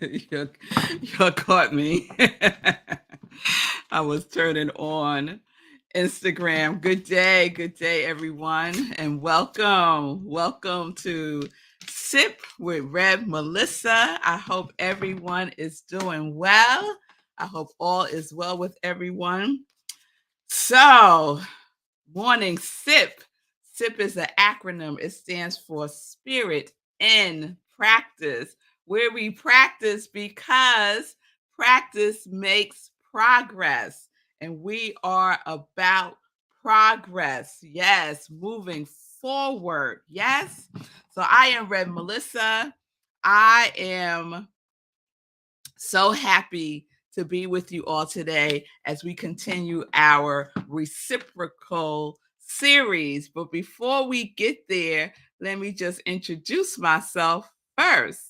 you, you caught me. I was turning on Instagram. Good day, everyone, and welcome to Sip with Rev Melissa. I hope everyone is doing well. I hope all is well with everyone. So, morning sip. SIP is an acronym. It stands for Spirit in Practice, where we practice because practice makes progress. And we are about progress. Yes, moving forward. Yes. So I am Red Melissa. I am so happy to be with you all today as we continue our reciprocal series. But before we get there, let me just introduce myself first.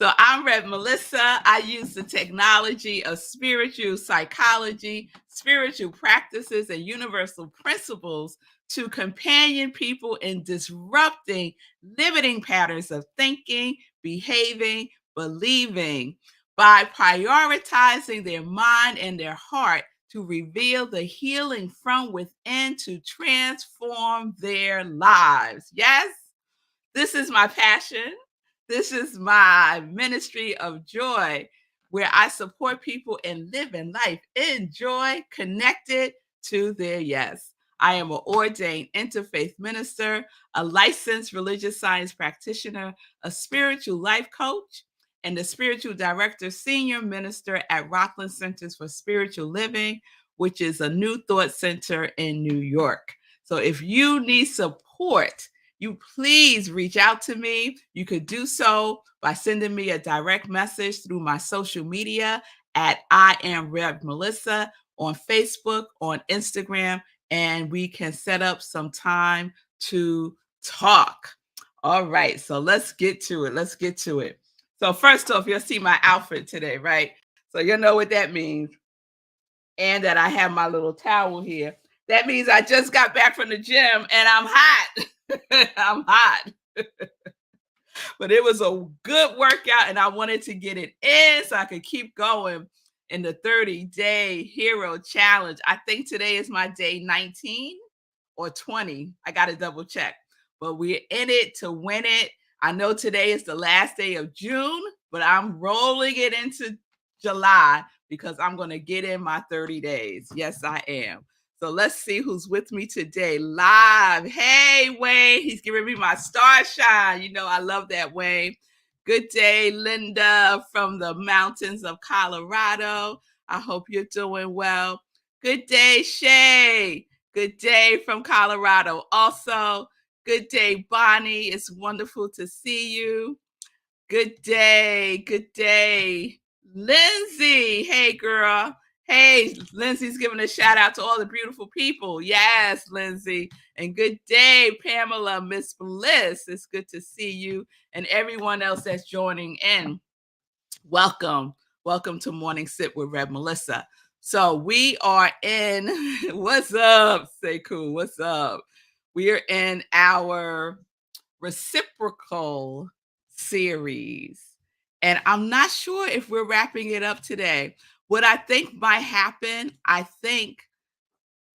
So I'm Red Melissa. I use the technology of spiritual psychology, spiritual practices, and universal principles to companion people in disrupting limiting patterns of thinking, behaving, believing by prioritizing their mind and their heart to reveal the healing from within to transform their lives. Yes, this is my passion. This is my ministry of joy, where I support people in living life in joy, connected to their yes. I am an ordained interfaith minister, a licensed religious science practitioner, a spiritual life coach, and the spiritual director, senior minister at Rockland Centers for Spiritual Living, which is a new thought center in New York. So if you need support, you please reach out to me. You could do so by sending me a direct message through my social media at I am Rev Melissa on Facebook, on Instagram, and we can set up some time to talk. All right, so let's get to it. So first off, you'll see my outfit today, right? So you know what that means. And that I have my little towel here. That means I just got back from the gym and I'm hot. I'm hot. But it was a good workout and I wanted to get it in so I could keep going in the 30-day hero challenge. I think today is my day 19 or 20. I got to double check. But we're in it to win it. I know today is the last day of June, but I'm rolling it into July because I'm going to get in my 30 days. Yes, I am. So let's see who's with me today live. Hey, Wayne. He's giving me my star shine. You know, I love that, Wayne. Good day, Linda from the mountains of Colorado. I hope you're doing well. Good day, Shay. Good day from Colorado. Also, good day, Bonnie. It's wonderful to see you. Good day. Good day. Lindsay. Hey, girl. Hey, Lindsay's giving a shout out to all the beautiful people. Yes, Lindsay. And good day, Pamela, Miss Bliss. It's good to see you and everyone else that's joining in. Welcome. Welcome to Morning Sip with Red Melissa. So we are in, what's up, Sekou? What's up? We are in our reciprocal series. And I'm not sure if we're wrapping it up today. What I think might happen, I think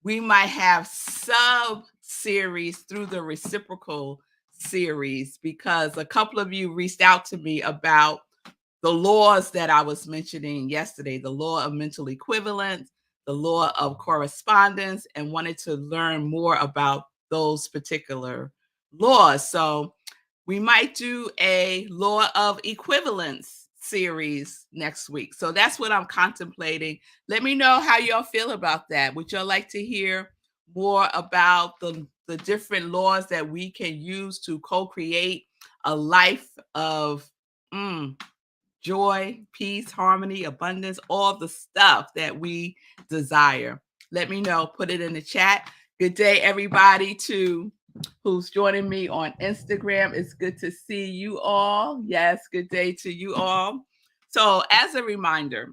we might have sub series through the reciprocal series because a couple of you reached out to me about the laws that I was mentioning yesterday, the law of mental equivalence, the law of correspondence, and wanted to learn more about those particular laws. So we might do a law of equivalence series next week. So that's what I'm contemplating. Let me know how y'all feel about that. Would y'all like to hear more about the different laws that we can use to co-create a life of joy, peace, harmony, abundance, all the stuff that we desire? Let me know. Put it in the chat. Good day, everybody, to who's joining me on Instagram. It's good to see you all. Yes, good day to you all. So, as a reminder,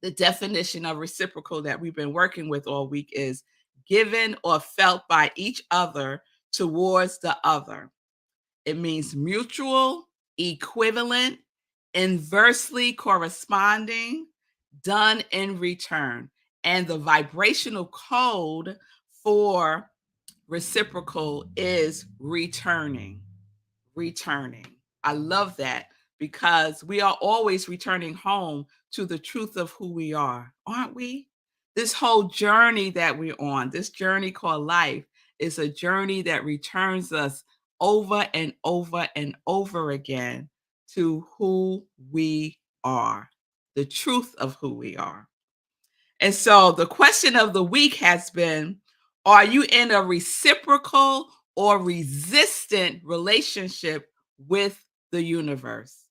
the definition of reciprocal that we've been working with all week is given or felt by each other towards the other. It means mutual, equivalent, inversely corresponding, done in return. And the vibrational code for reciprocal is returning. Returning. I love that because we are always returning home to the truth of who we are, aren't we? This whole journey that we're on, this journey called life, is a journey that returns us over and over and over again to who we are, the truth of who we are. And so the question of the week has been, are you in a reciprocal or resistant relationship with the universe?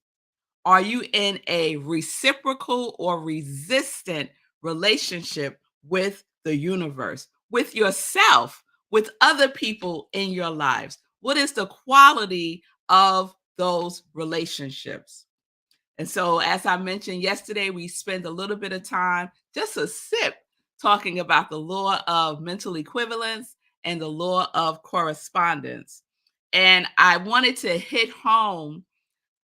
Are you in a reciprocal or resistant relationship with the universe, with yourself, with other people in your lives? What is the quality of those relationships? And so, as I mentioned yesterday, we spent a little bit of time, just a sip, talking about the law of mental equivalence and the law of correspondence. And I wanted to hit home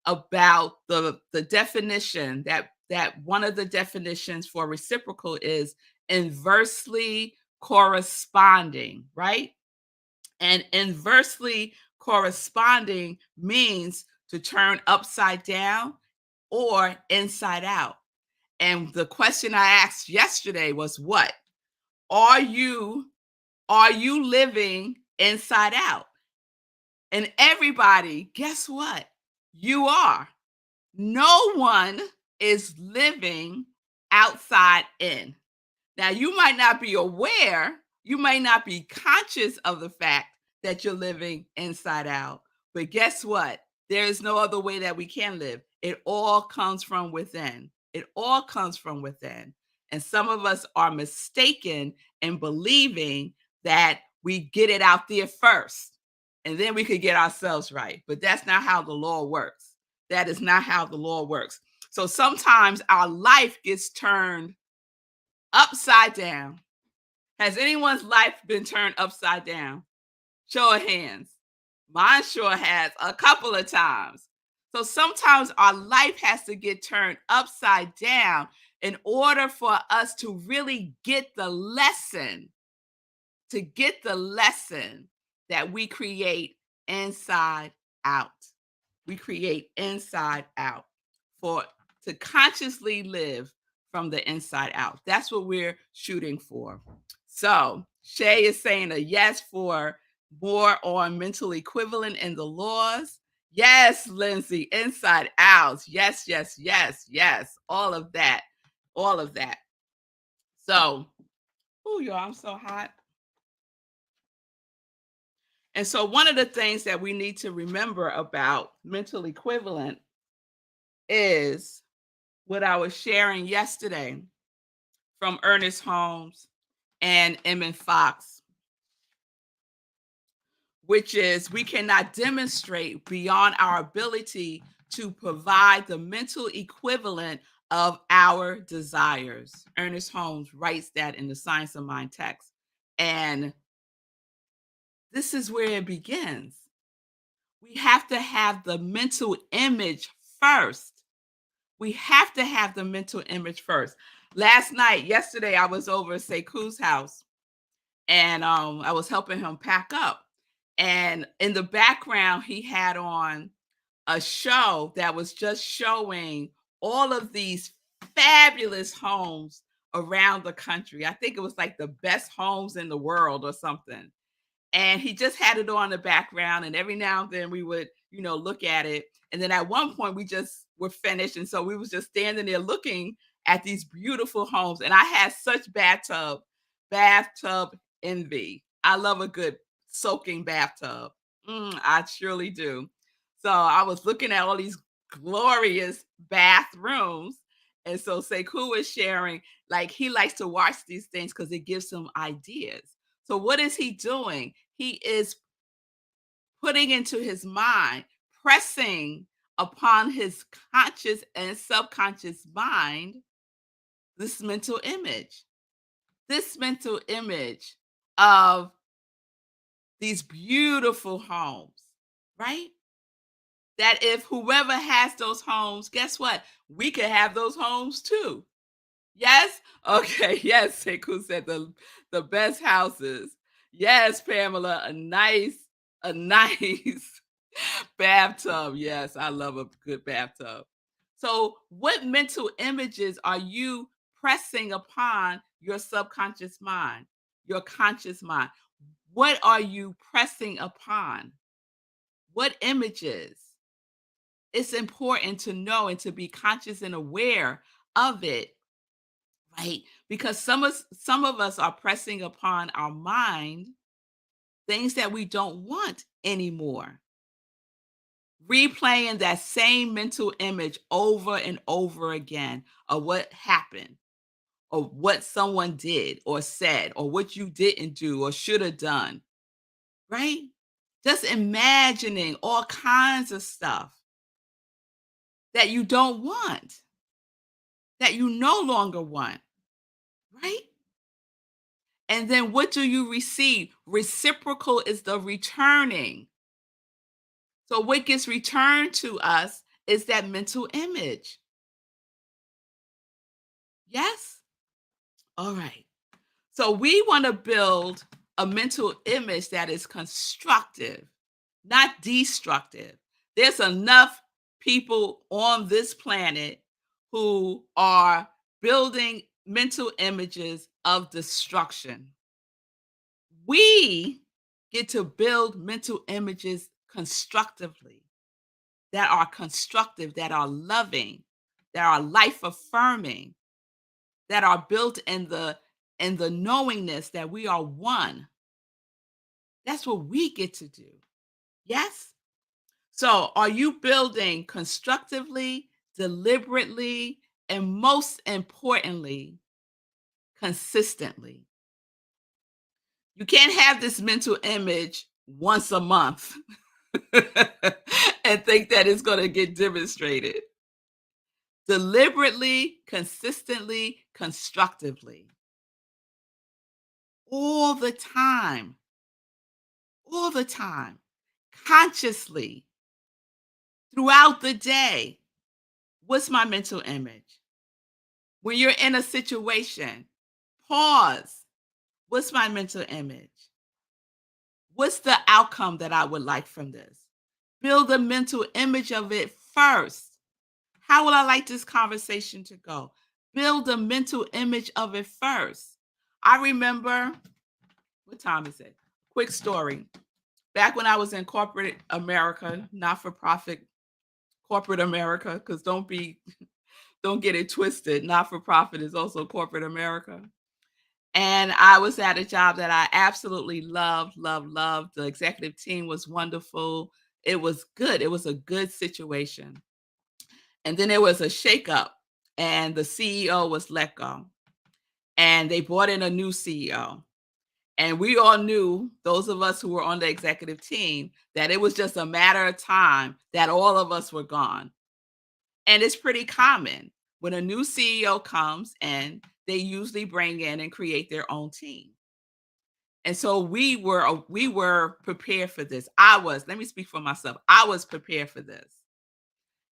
about the definition that one of the definitions for reciprocal is inversely corresponding, right? And inversely corresponding means to turn upside down or inside out. And the question I asked yesterday was what? Are you are you living inside out? And everybody, guess what? You are. No one is living outside in. Now, you might not be aware, you may not be conscious of the fact that you're living inside out. But guess what? There is no other way that we can live. It all comes from within. It all comes from within. And some of us are mistaken in believing that we get it out there first and then we could get ourselves right. But that's not how the law works. That is not how the law works. So sometimes our life gets turned upside down. Has anyone's life been turned upside down? Show of hands. Mine sure has a couple of times. So sometimes our life has to get turned upside down in order for us to really get the lesson, that we create inside out. We create inside out for to consciously live from the inside out. That's what we're shooting for. So Shay is saying a yes for more on mental equivalent in the laws. Yes, Lindsay, inside out. Yes, yes, yes, yes. All of that. All of that. So, oh, y'all, I'm so hot. And so, one of the things that we need to remember about mental equivalent is what I was sharing yesterday from Ernest Holmes and Emmett Fox, which is we cannot demonstrate beyond our ability to provide the mental equivalent of our desires. Ernest Holmes writes that in the Science of Mind text. And this is where it begins. We have to have the mental image first. We have to have the mental image first. Yesterday, I was over at Sekou's house and I was helping him pack up. And in the background, he had on a show that was just showing all of these fabulous homes around the country. I think it was like the best homes in the world or something. And he just had it on the background, and every now and then we would, look at it. And then at one point we just were finished, and so we was just standing there looking at these beautiful homes. And I had such bathtub envy. I love a good soaking bathtub. I surely do. So I was looking at all these glorious bathrooms. And so Sekou is sharing, like, he likes to watch these things because it gives him ideas. So what is he doing? He is putting into his mind, pressing upon his conscious and subconscious mind this mental image of these beautiful homes, right? That if whoever has those homes, guess what? We could have those homes too. Yes? Okay, yes, Sekou said the best houses. Yes, Pamela, a nice bathtub. Yes, I love a good bathtub. So, what mental images are you pressing upon your subconscious mind, your conscious mind? What are you pressing upon? What images? It's important to know and to be conscious and aware of it, right? Because some of us are pressing upon our mind things that we don't want anymore, replaying that same mental image over and over again of what happened or what someone did or said or what you didn't do or should have done, right? Just imagining all kinds of stuff that you don't want, that you no longer want, right? And then what do you receive? Reciprocal is the returning. So what gets returned to us is that mental image. Yes? All right. So we want to build a mental image that is constructive, not destructive. There's enough people on this planet who are building mental images of destruction. We get to build mental images constructively, that are constructive, that are loving, that are life affirming, that are built in the knowingness that we are one. That's what we get to do. Yes? So, are you building constructively, deliberately, and most importantly, consistently? You can't have this mental image once a month and think that it's going to get demonstrated. Deliberately, consistently, constructively, all the time, all the time, consciously, throughout the day. What's my mental image? When you're in a situation, pause. What's my mental image? What's the outcome that I would like from this? Build a mental image of it first. How would I like this conversation to go? Build a mental image of it first. I remember, what time is it? Quick story. Back when I was in corporate America, not for profit corporate America, because don't get it twisted. Not for profit is also corporate America. And I was at a job that I absolutely loved, loved, loved. The executive team was wonderful. It was good. It was a good situation. And then there was a shakeup, and the CEO was let go. And they brought in a new CEO. And we all knew, those of us who were on the executive team, that it was just a matter of time that all of us were gone. And it's pretty common when a new CEO comes and they usually bring in and create their own team. And so we were prepared for this. Let me speak for myself. I was prepared for this.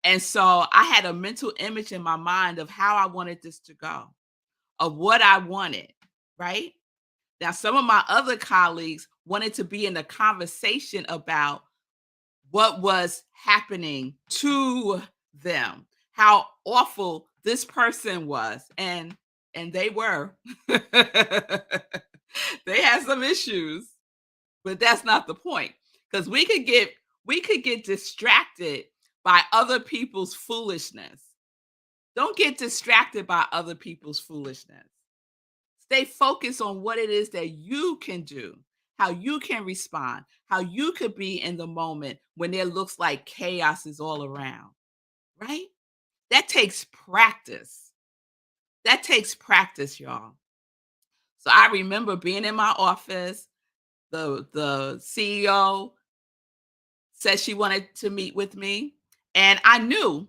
And so I had a mental image in my mind of how I wanted this to go, of what I wanted, right? Now, some of my other colleagues wanted to be in a conversation about what was happening to them, how awful this person was, and they were. They had some issues, but that's not the point. Because we could get distracted by other people's foolishness. Don't get distracted by other people's foolishness. Stay focused on what it is that you can do, how you can respond, how you could be in the moment when it looks like chaos is all around, right? That takes practice. That takes practice, y'all. So I remember being in my office, the CEO said she wanted to meet with me, and I knew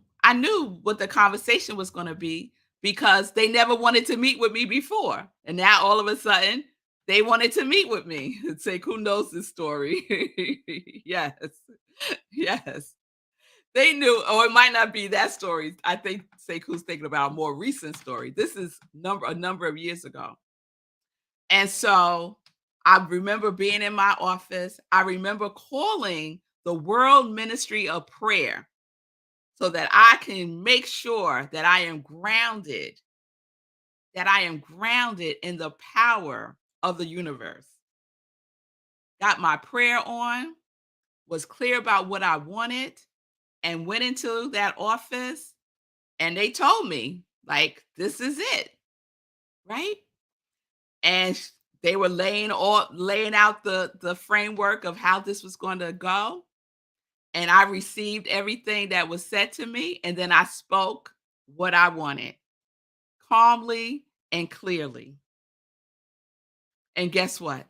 what the conversation was going to be because they never wanted to meet with me before, and now all of a sudden they wanted to meet with me. It's like, who knows this story? Yes, yes. They knew, or it might not be that story. I think Sekou's thinking about a more recent story. This is a number of years ago. And so I remember being in my office. I remember calling the World Ministry of Prayer so that I can make sure that I am grounded in the power of the universe. Got my prayer on, was clear about what I wanted, and went into that office and they told me, like, this is it, right? And they were laying out the framework of how this was going to go. And I received everything that was said to me, and then I spoke what I wanted calmly and clearly. And guess what?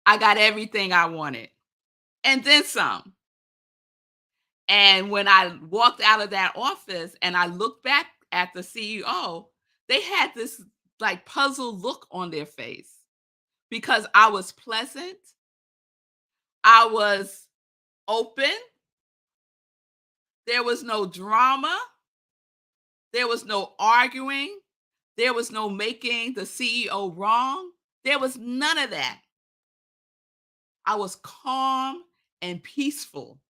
I got everything I wanted and then some. And when I walked out of that office and I looked back at the CEO, they had this like puzzled look on their face because I was pleasant, I was open, there was no drama, there was no arguing, there was no making the CEO wrong. There was none of that. I was calm and peaceful.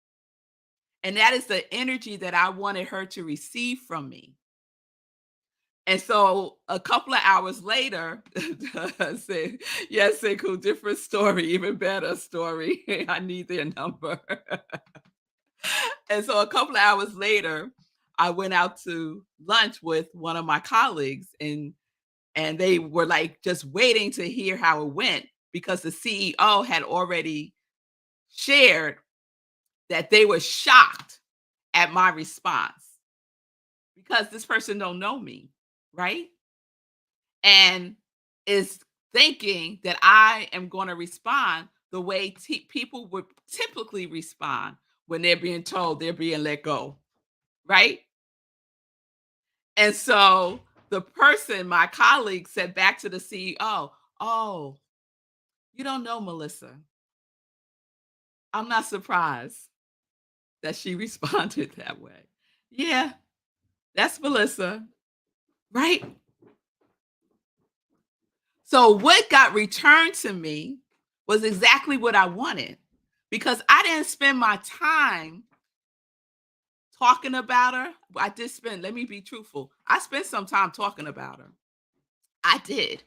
And that is the energy that I wanted her to receive from me. And so a couple of hours later, I said, yes, Sekou, different story, even better story. I need their number. And so a couple of hours later, I went out to lunch with one of my colleagues and they were like just waiting to hear how it went because the CEO had already shared that they were shocked at my response because this person don't know me, right? And is thinking that I am going to respond the way people would typically respond when they're being told they're being let go, right? And so the person, my colleague, said back to the CEO, "Oh, you don't know Melissa. I'm not surprised that she responded that way." Yeah, that's Melissa, right? So what got returned to me was exactly what I wanted because I didn't spend my time talking about her. I did spend, let me be truthful. I spent some time talking about her. I did.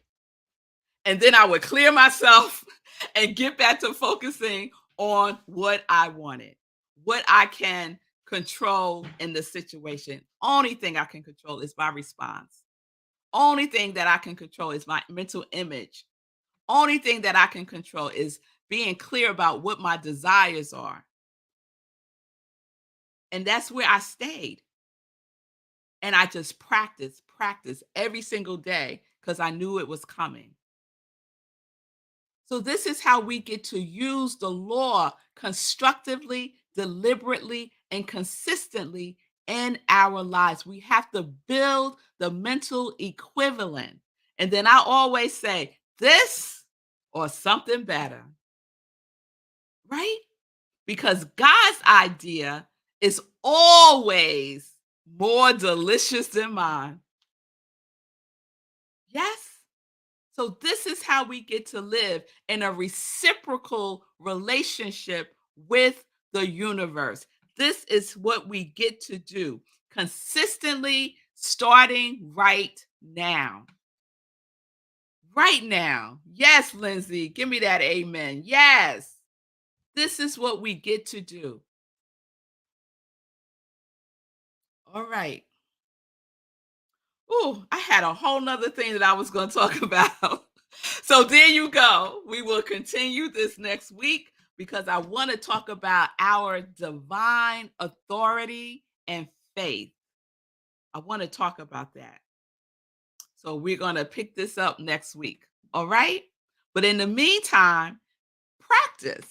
And then I would clear myself and get back to focusing on what I wanted, what I can control in the situation. Only thing I can control is my response. Only thing that I can control is my mental image. Only thing that I can control is being clear about what my desires are. And that's where I stayed. And I just practiced every single day because I knew it was coming. So, this is how we get to use the law constructively, deliberately, and consistently in our lives. We have to build the mental equivalent. And then I always say, this or something better, right? Because God's idea is always more delicious than mine. Yes? So, this is how we get to live in a reciprocal relationship with the universe. This is what we get to do consistently starting right now. Right now. Yes, Lindsay, give me that amen. Yes, this is what we get to do. All right. Oh, I had a whole nother thing that I was going to talk about. So there you go. We will continue this next week because I want to talk about our divine authority and faith. I want to talk about that. So we're going to pick this up next week. All right. But in the meantime, practice.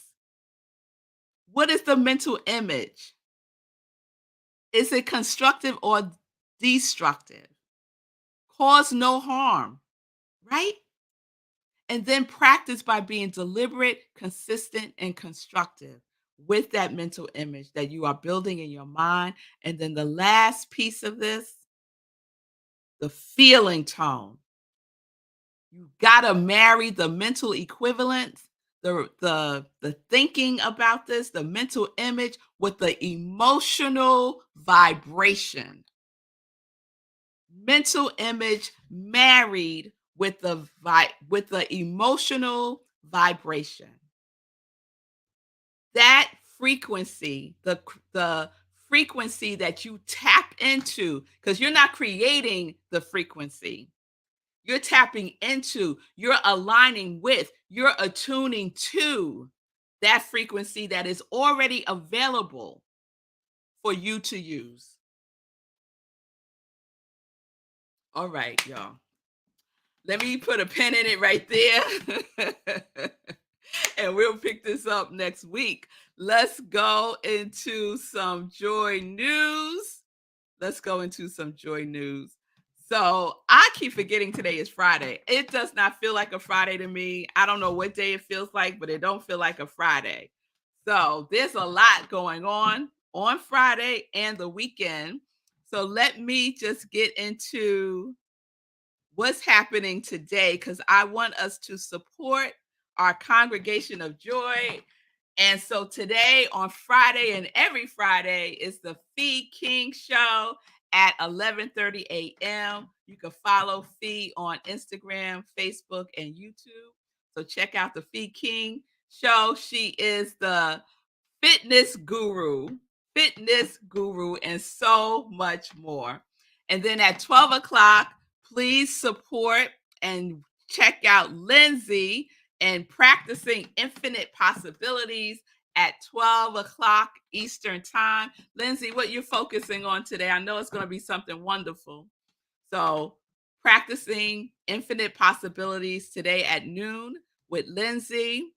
What is the mental image? Is it constructive or destructive? Cause no harm, right? And then practice by being deliberate, consistent, and constructive. with that mental image that you are building in your mind. And then the last piece of this, the feeling tone. You gotta marry the mental equivalent, the thinking about this, the mental image with the emotional vibration. Mental image married with with the emotional vibration. That frequency, the frequency that you tap into, because you're not creating the frequency. You're tapping into, you're aligning with, you're attuning to that frequency that is already available for you to use. All right, y'all. Let me put a pin in it right there. And we'll pick this up next week. Let's go into some joy news. Let's go into some joy news. So I keep forgetting today is Friday. It does not feel like a Friday to me. I don't know what day it feels like, but it don't feel like a Friday. So there's a lot going on Friday and the weekend. So let me just get into what's happening today because I want us to support our congregation of joy. And so today on Friday and every Friday is the Fee King Show at 11:30 a.m. You can follow Fee on Instagram, Facebook, and YouTube. So check out the Fee King Show. She is the fitness guru, and so much more. And then at 12 o'clock, please support and check out Lindsay and practicing infinite possibilities at 12 o'clock Eastern time. Lindsay, what you're focusing on today, I know it's going to be something wonderful. So practicing infinite possibilities today at noon with Lindsay.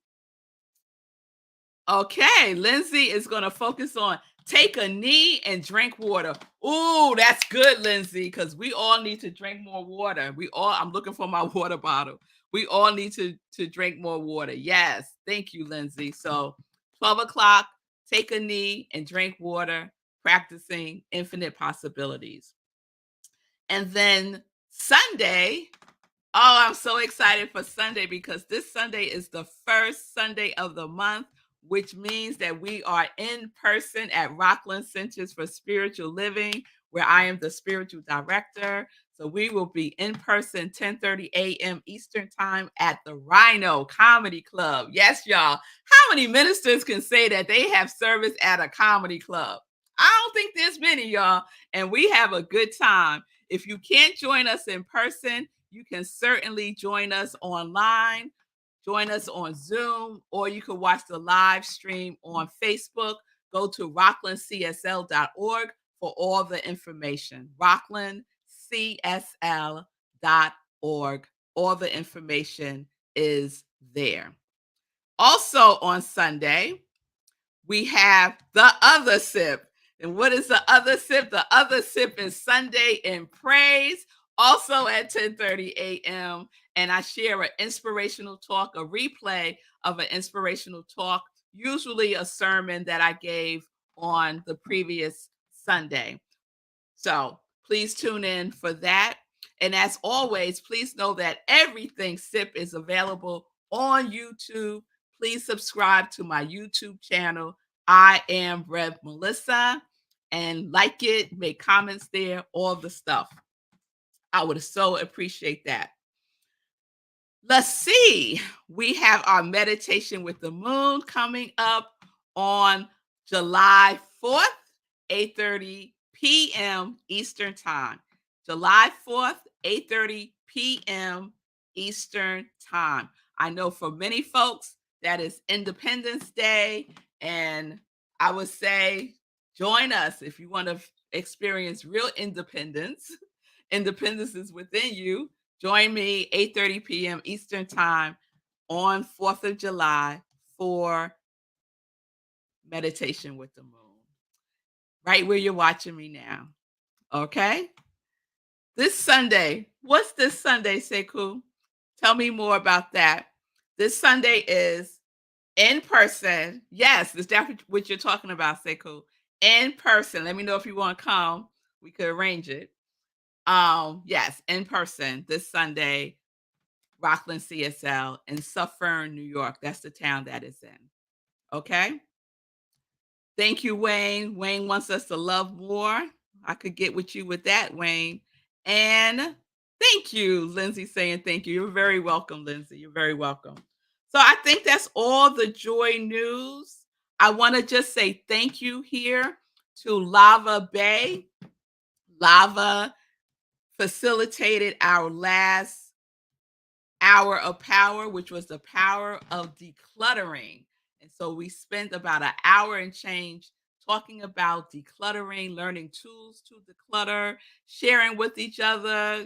Okay, Lindsay is going to focus on take a knee and drink water. Ooh, that's good, Lindsay, because we all need to drink more water. I'm looking for my water bottle. We all need to drink more water. Yes, thank you, Lindsay. So 12 o'clock, take a knee and drink water, practicing infinite possibilities. And then Sunday, oh, I'm so excited for Sunday because this Sunday is the first Sunday of the month, which means that we are in person at Rockland Centers for Spiritual Living, where I am the spiritual director. So we will be in person 10:30 a.m. Eastern Time at the Rhino Comedy Club. Yes, y'all. How many ministers can say that they have service at a comedy club? I don't think there's many, y'all. And we have a good time. If you can't join us in person, you can certainly join us online, join us on Zoom, or you can watch the live stream on Facebook. Go to rocklandcsl.org for all the information. rocklandcsl.org. All the information is there. Also on Sunday, we have the other sip. And what is the other sip? The other sip is Sunday in Praise, also at 10:30 a.m. And I share an inspirational talk, a replay of an inspirational talk, usually a sermon that I gave on the previous Sunday. So please tune in for that. And as always, please know that everything SIP is available on YouTube. Please subscribe to my YouTube channel. I am Rev Melissa, and like it, make comments there, all the stuff. I would so appreciate that. Let's see. We have our meditation with the moon coming up on July 4th, 8:30 p.m. Eastern Time. July 4th, 8:30 p.m. Eastern Time. I know for many folks that is Independence Day, and I would say join us if you want to experience real independence. Independence is within you. Join me 8:30 p.m. Eastern Time on 4th of July for meditation with the moon. Right where you're watching me now. Okay? This Sunday, what's this Sunday, Sekou? Tell me more about that. This Sunday is In person. Yes, is that what you're talking about, Sekou? In person. Let me know if you want to come. We could arrange it. Yes, in person this Sunday, Rockland CSL in Suffern, New York. That's the town that is in. Okay. Thank you, Wayne. Wayne wants us to love more. I could get with you with that, Wayne. And thank you, Lindsay, saying thank you. You're very welcome, Lindsay. You're very welcome. So I think that's all the joy news. I want to just say thank you here to Lava Bay. Lava facilitated our last hour of power, which was the power of decluttering. And so we spent about an hour and change talking about decluttering, learning tools to declutter, sharing with each other,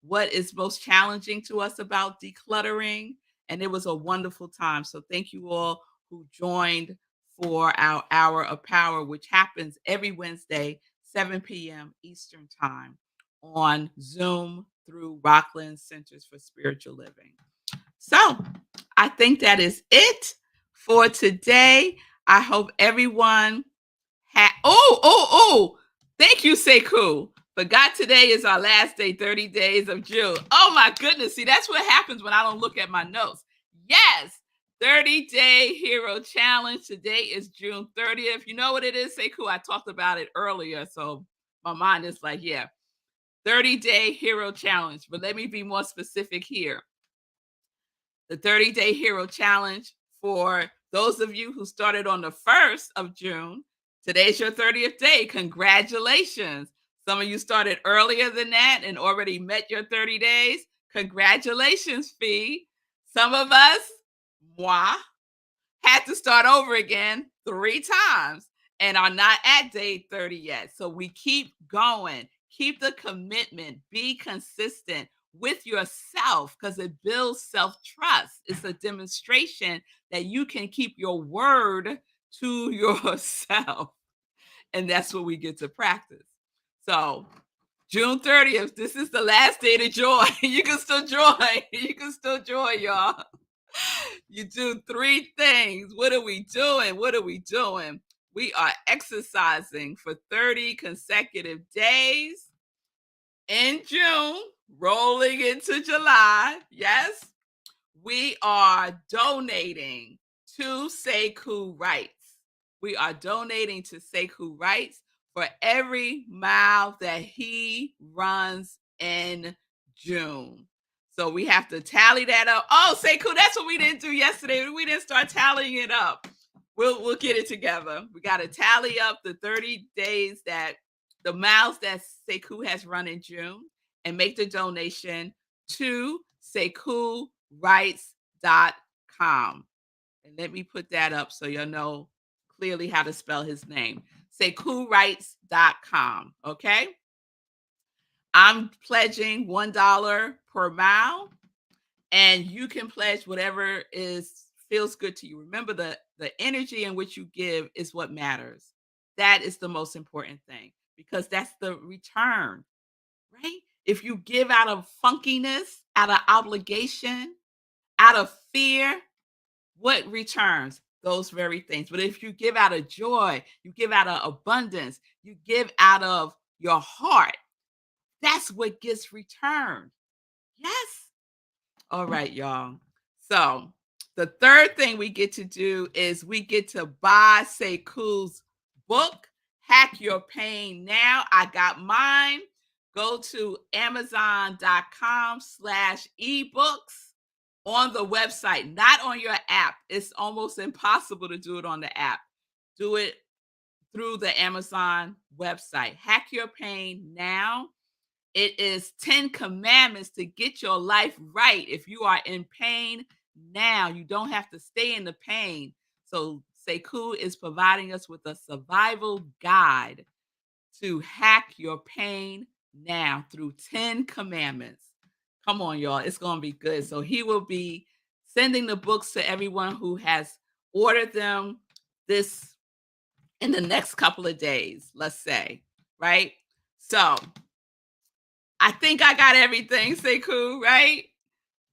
what is most challenging to us about decluttering. And it was a wonderful time. So thank you all who joined for our hour of power, which happens every Wednesday, 7 p.m. Eastern Time on Zoom through Rockland Centers for Spiritual Living. So I think that is it for today. I hope everyone thank you, Sekou. Forgot today is our last day, 30 days of June. Oh my goodness. See, that's what happens when I don't look at my notes. Yes, 30-day hero challenge. Today is June 30th. You know what it is, Sekou? I talked about it earlier. So my mind is like, yeah, 30-day hero challenge. But let me be more specific here. The 30-day hero challenge for those of you who started on the 1st of June. Today's your 30th day. Congratulations. Some of you started earlier than that and already met your 30 days. Congratulations, Fee. Some of us, moi, had to start over again 3 times and are not at day 30 yet. So we keep going. Keep the commitment. Be consistent with yourself because it builds self-trust. It's a demonstration that you can keep your word to yourself. And that's what we get to practice. So June 30th, this is the last day to join. You can still join. You can still join, y'all. You do 3 things. What are we doing? What are we doing? We are exercising for 30 consecutive days in June, rolling into July. Yes, we are donating to Sekou Writes. We are donating to Sekou Writes for every mile that he runs in June. So we have to tally that up. Oh, Sekou, that's what we didn't do yesterday. We didn't start tallying it up. We'll get it together. We got to tally up the 30 days that the miles that Sekou has run in June and make the donation to SekouWrites.com. And let me put that up so you'll know clearly how to spell his name. SekouWrites.com. Okay. I'm pledging $1 per mile, and you can pledge whatever feels good to you. Remember, the energy in which you give is what matters. That is the most important thing because that's the return, right? If you give out of funkiness, out of obligation, out of fear, what returns? Those very things. But if you give out of joy, you give out of abundance, you give out of your heart, that's what gets returned. Yes. All right, y'all. So the third thing we get to do is we get to buy Sekou's book, Hack Your Pain Now. I got mine. Go to amazon.com/ebooks on the website, not on your app. It's almost impossible to do it on the app. Do it through the Amazon website. Hack Your Pain Now. It is 10 commandments to get your life right. If you are in pain now, you don't have to stay in the pain. So Sekou is providing us with a survival guide to hack your pain now through 10 commandments. Come on, y'all. It's going to be good. So he will be sending the books to everyone who has ordered them this in the next couple of days, let's say, right? So I think I got everything, Sekou, right?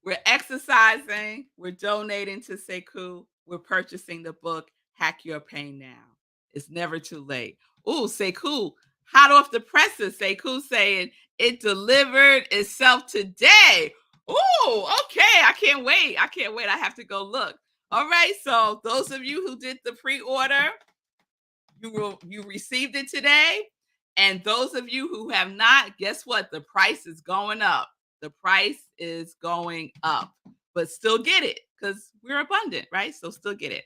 We're exercising. We're donating to Sekou. we're purchasing the book Hack Your Pain Now. It's never too late. Ooh, Sekou, hot off the presses. Sekou saying it delivered itself today. Ooh, okay. I can't wait. I can't wait. I have to go look. All right. So those of you who did the pre-order, you received it today. And those of you who have not, guess what? The price is going up. The price is going up. But still get it because we're abundant, right? So still get it.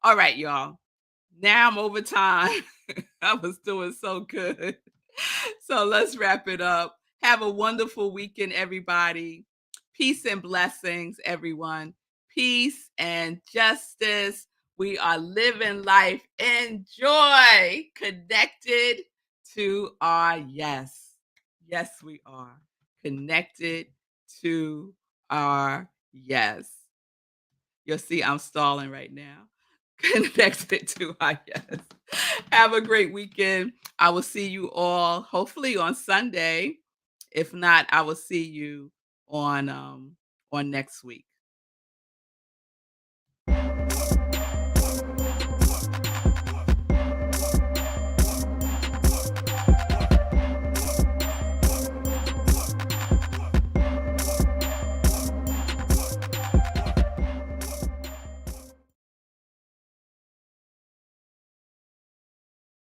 All right, y'all. Now I'm over time. I was doing so good. So let's wrap it up. Have a wonderful weekend, everybody. Peace and blessings, everyone. Peace and justice. We are living life in joy, connected to our yes. Yes, we are connected to our yes. You'll see I'm stalling right now. Connected to our yes. Have a great weekend. I will see you all hopefully on Sunday. If not, I will see you on next week.